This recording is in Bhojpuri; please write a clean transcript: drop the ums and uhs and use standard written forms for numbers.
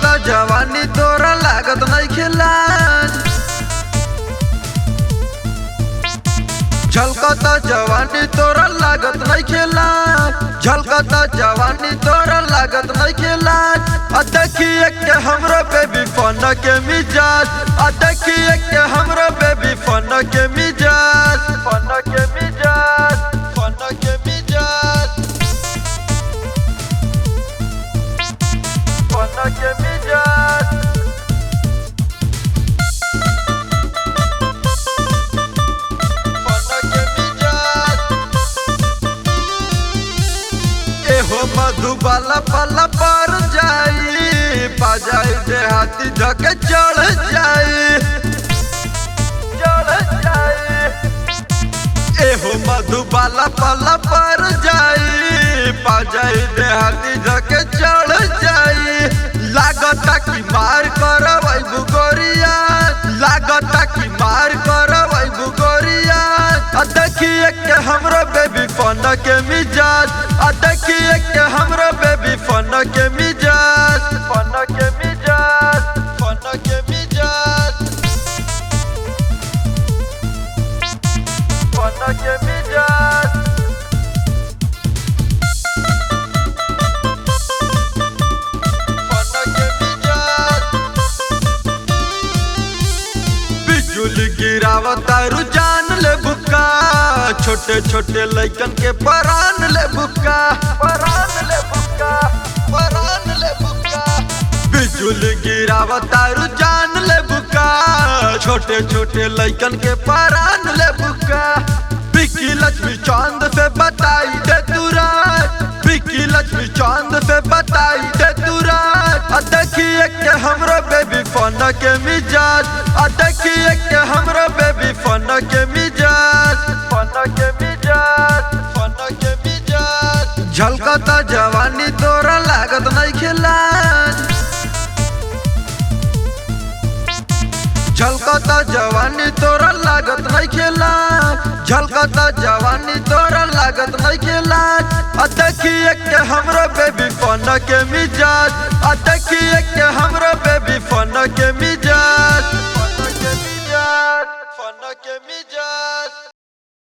झलकता जवानी तोरा लागत नहीं खिलाज। झलकता जवानी तोरा लागत नहीं खिलाज। झलकता जवानी तोरा लागत नहीं खिलाज। देखिए के हमरो बेबी फन के मिजाज। देखिए के हमरो बेबी फन के मिजाज। फन के मिजाज। फन के मिजाज। फन के मिजाज। मधुबाला पला पर जाई पा जाई देहाती धके चढ़ जाई। चढ़ जाई एहो मधुबाला पला पर जाई पा जाई देहाती धके चढ़ जाई। लागता कि मार करवै बुगोरिया। लागता कि मार करवै बुगोरिया। देखिए के हमरो बेबी फन के मिजाज। देखिए के हमरो बेबी फन के मिजाज। फन के मिजाज। फन के मिजाज। फन के मिजाज। फन के मिजाज। बिजुली गिरावता रुझान ले बुका। छोटे छोटे लइकन के परान ले बुका। परान ले बुका। परान ले बुका। बिजुली गिरावता रुझान ले बुका। छोटे छोटे लइकन के परान ले बुका। बिकी लक्ष्मी चांद पे बताई दे तू रात। बिकी लक्ष्मी चांद पे बताई दे तू रात। देखिए के हमरो बेबी फन के मिजाज। देखिए के हमरो बेबी फन के मिजाज। फन के मिजाज। फन के मिजाज। झलकता जवानी तोरा लागत नहीं खिलाज। झलकता जवानी तोरा लागत नहीं खिलाज। झलकता जवानी तोरा लागत नहीं खिलाज। देखिए के हमरो बेबी फन के मिजाज। देखिए के हमरो